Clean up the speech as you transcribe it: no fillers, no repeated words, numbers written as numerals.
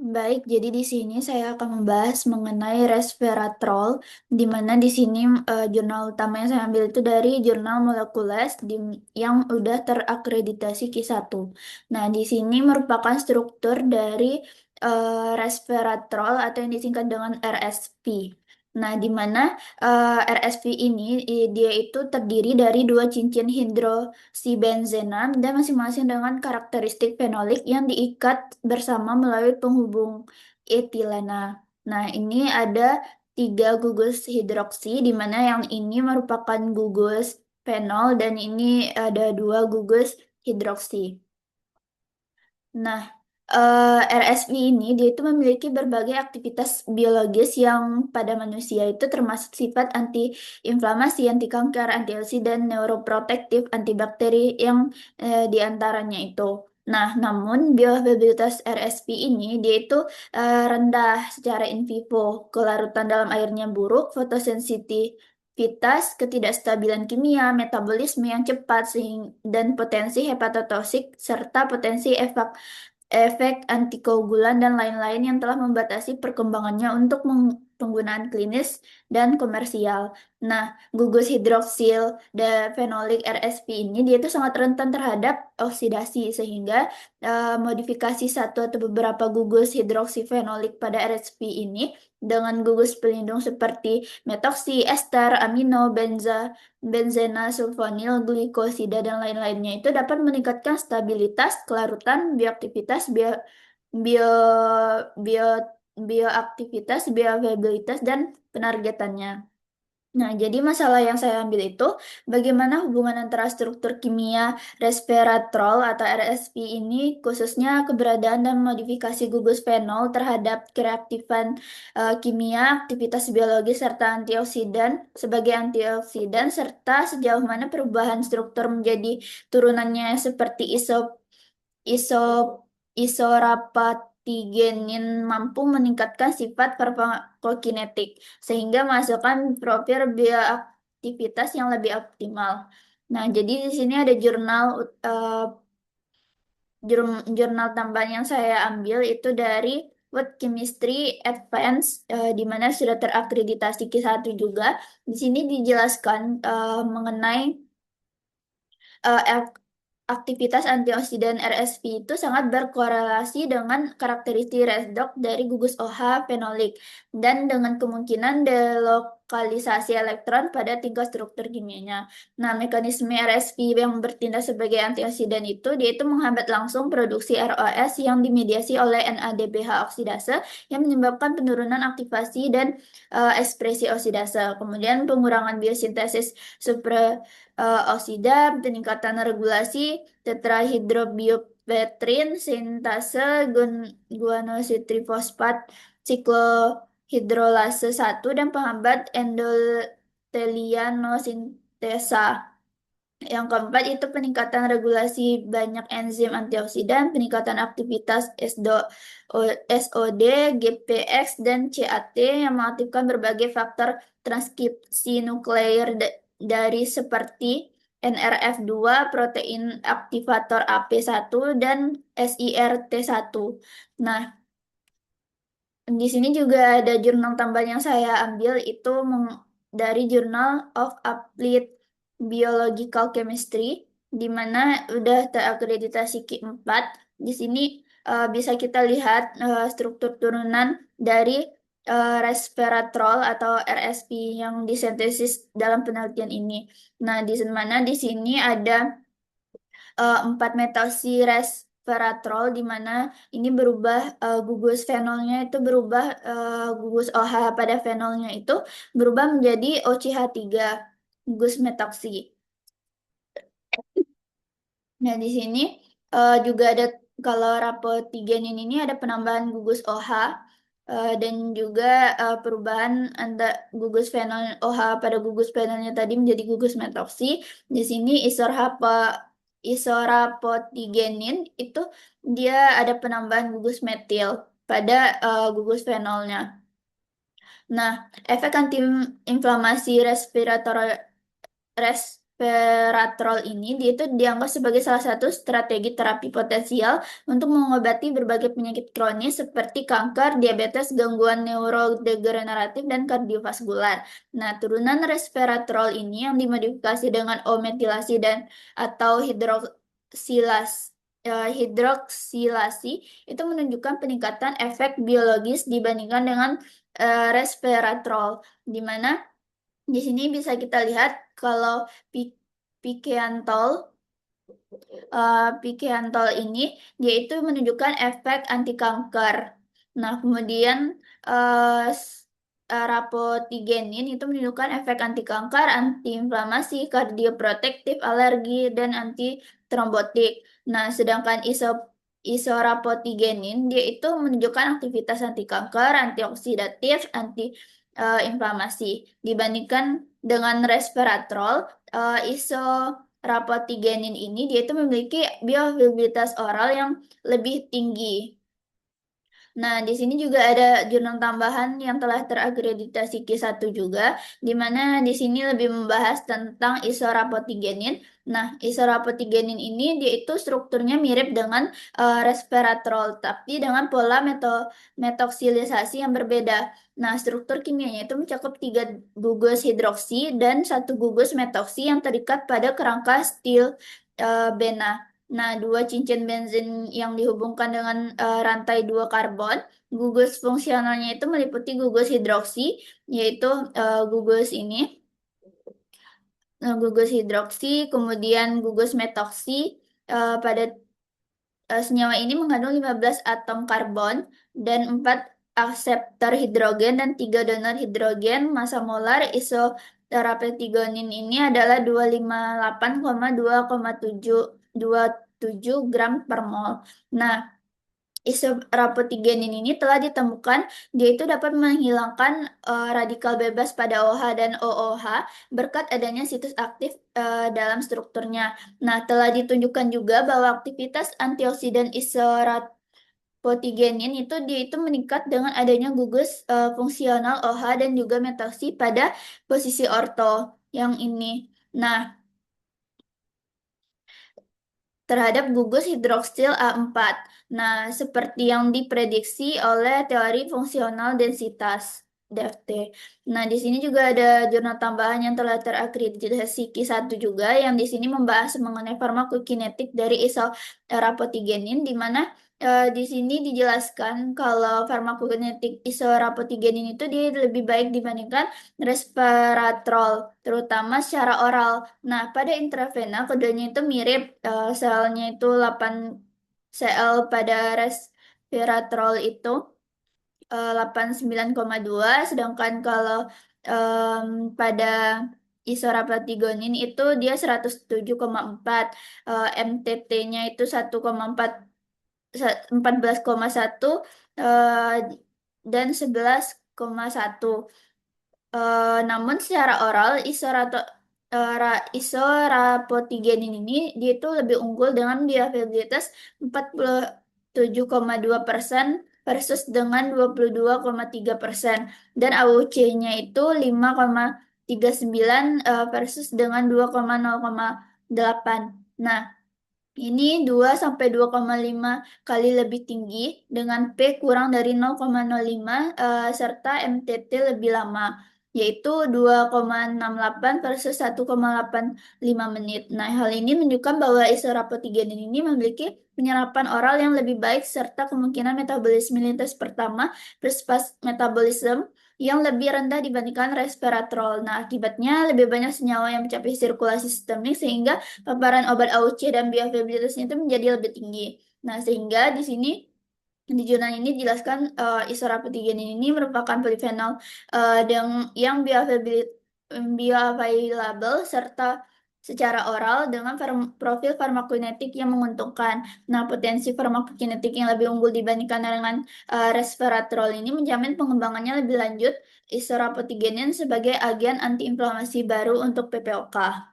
Baik, jadi di sini saya akan membahas mengenai resveratrol, di mana di sini jurnal utama yang saya ambil itu dari jurnal Molecules yang udah terakreditasi Q1. Nah, di sini merupakan struktur dari resveratrol atau yang disingkat dengan RSP. Nah, di mana RSP ini dia itu terdiri dari dua cincin hidroksibenzena dan masing-masing dengan karakteristik fenolik yang diikat bersama melalui penghubung etilena. Nah, ini ada tiga gugus hidroksi, di mana yang ini merupakan gugus fenol dan ini ada dua gugus hidroksi. Nah, RSV ini dia itu memiliki berbagai aktivitas biologis yang pada manusia itu termasuk sifat anti-inflamasi, anti kanker, antioksidan, neuroprotektif, antibakteri yang diantaranya itu. Nah, namun bioavailabilitas RSV ini dia itu rendah secara in vivo, kelarutan dalam airnya buruk, fotosensitivitas, ketidakstabilan kimia, metabolisme yang cepat, dan potensi hepatotoksik serta potensi efek antikoagulan dan lain-lain yang telah membatasi perkembangannya untuk penggunaan klinis dan komersial. Nah, gugus hidroksil fenolik RSP ini dia itu sangat rentan terhadap oksidasi sehingga modifikasi satu atau beberapa gugus hidroksifenolik pada RSP ini dengan gugus pelindung seperti metoksi, ester, amino, benzena, sulfonil, glikosida, dan lain-lainnya itu dapat meningkatkan stabilitas, kelarutan, bio, bio, bioaktivitas, bioavailabilitas, dan penargetannya. Nah, jadi masalah yang saya ambil itu bagaimana hubungan antara struktur kimia resveratrol atau RSP ini, khususnya keberadaan dan modifikasi gugus fenol terhadap kereaktifan kimia, aktivitas biologis, serta antioksidan sebagai antioksidan, serta sejauh mana perubahan struktur menjadi turunannya seperti iso isorapatigenin mampu meningkatkan sifat farmakokinetik sehingga menghasilkan profil bioaktivitas yang lebih optimal. Nah, jadi di sini ada jurnal tambahan yang saya ambil itu dari World Chemistry Advance, di mana sudah terakreditasi Q1 juga. Di sini dijelaskan mengenai eh, aktivitas antioksidan RSV itu sangat berkorelasi dengan karakteristik resdok dari gugus OH fenolik dan dengan kemungkinan delokalisasi elektron pada tingkat struktur kimianya. Nah, mekanisme RSV yang bertindak sebagai antioksidan itu dia itu menghambat langsung produksi ROS yang dimediasi oleh NADPH oksidase yang menyebabkan penurunan aktivasi dan ekspresi oksidase. Kemudian pengurangan biosintesis oksida, peningkatan regulasi tetrahidrobiopterin, sintase guanositrifosfat, siklohidrolase 1 dan penghambat endotelianosintesa. Yang keempat itu peningkatan regulasi banyak enzim antioksidan, peningkatan aktivitas SOD, GPX, dan CAT yang mengaktifkan berbagai faktor transkripsi nukleer dari seperti NRF2, protein aktivator AP1, dan SIRT1. Nah, di sini juga ada jurnal tambahan yang saya ambil itu dari Journal of Applied Biological Chemistry, di mana udah terakreditasi Q4. Di sini bisa kita lihat struktur turunan dari resveratrol atau RSP yang disintesis dalam penelitian ini. Nah, di mana di sini ada 4 metosresveratrol di mana ini berubah gugus fenolnya itu berubah gugus OH pada fenolnya itu berubah menjadi OCH3 gugus metoksi. Nah, di sini juga ada kalau rapotigenin ini ada penambahan gugus OH dan juga perubahan antara gugus fenol OH pada gugus fenolnya tadi menjadi gugus metoksi. Di sini isorapotigenin itu dia ada penambahan gugus metil pada gugus fenolnya. Nah, efek antiinflamasi resveratrol ini dia itu dianggap sebagai salah satu strategi terapi potensial untuk mengobati berbagai penyakit kronis seperti kanker, diabetes, gangguan neurodegeneratif, dan kardiovaskular. Nah, turunan resveratrol ini yang dimodifikasi dengan O-metilasi dan atau hidroksilasi itu menunjukkan peningkatan efek biologis dibandingkan dengan resveratrol, di mana di sini bisa kita lihat kalau Piqueantol Piqueantol ini dia itu menunjukkan efek anti kanker. Nah, kemudian rapotigenin itu menunjukkan efek anti kanker, anti inflamasi, kardioprotektif, alergi, dan anti trombotik. Nah, sedangkan isorapotigenin dia itu menunjukkan aktivitas anti kanker, antioksidatif, anti inflamasi. Dibandingkan dengan resveratrol, isorapotigenin ini dia itu memiliki bioavailabilitas oral yang lebih tinggi. Nah, di sini juga ada jurnal tambahan yang telah terakreditasi Q1 juga, di mana di sini lebih membahas tentang isorapotigenin. Nah, isorapotigenin ini dia itu strukturnya mirip dengan resveratrol, tapi dengan pola metoksilisasi yang berbeda. Nah, struktur kimianya itu mencakup 3 gugus hidroksi dan 1 gugus metoksi yang terikat pada kerangka stil-bena. Nah, 2 cincin benzin yang dihubungkan dengan rantai 2 karbon. Gugus fungsionalnya itu meliputi gugus hidroksi, yaitu gugus ini, gugus hidroksi, kemudian gugus metoksi. Pada senyawa ini mengandung 15 atom karbon dan 4 akseptor hidrogen dan 3 donor hidrogen. Massa molar isoterapetigonin ini adalah 258,2,7 gram per mol. Nah, isorapotigenin ini telah ditemukan dia itu dapat menghilangkan radikal bebas pada OH dan OOH berkat adanya situs aktif dalam strukturnya. Nah, telah ditunjukkan juga bahwa aktivitas antioksidan isorapotigenin itu dia itu meningkat dengan adanya gugus fungsional OH dan juga metoksi pada posisi orto yang ini. Nah, terhadap gugus hidroksil A4. Nah, seperti yang diprediksi oleh teori fungsional densitas DFT. Nah, di sini juga ada jurnal tambahan yang telah terakreditasi Q1 juga yang di sini membahas mengenai farmakokinetik dari isorapotigenin di mana di sini dijelaskan kalau farmakokinetik isorapotigenin itu dia lebih baik dibandingkan resveratrol, terutama secara oral. Nah, pada intravena keduanya itu mirip, selnya itu 8 cl pada resveratrol itu 89,2, sedangkan kalau pada isorapatigonin itu dia 107,4, MTT-nya itu 14,1 eh, dan 11,1. Namun secara oral isorapotigenin ini dia itu lebih unggul dengan bioavailabilitas 47,2% versus dengan 22,3% dan AUC-nya itu 5,39 versus dengan 2,0,8. Nah, ini 2 sampai 2,5 kali lebih tinggi dengan P kurang dari 0,05 serta MTT lebih lama, yaitu 2,68 versus 1,85 menit. Nah, hal ini menunjukkan bahwa isorapotigenin ini memiliki penyerapan oral yang lebih baik serta kemungkinan metabolisme lintas pertama versus metabolisme yang lebih rendah dibandingkan resveratrol. Nah, akibatnya lebih banyak senyawa yang mencapai sirkulasi sistemik sehingga paparan obat AUC dan bioavailabilitasnya itu menjadi lebih tinggi. Nah, sehingga di sini di jurnal ini dijelaskan isorapotigenin ini merupakan polifenol yang bioavailable serta secara oral dengan profil farmakokinetik yang menguntungkan. Nah, potensi farmakokinetik yang lebih unggul dibandingkan dengan resveratrol ini menjamin pengembangannya lebih lanjut isorapotigenin sebagai agen antiinflamasi baru untuk PPOK.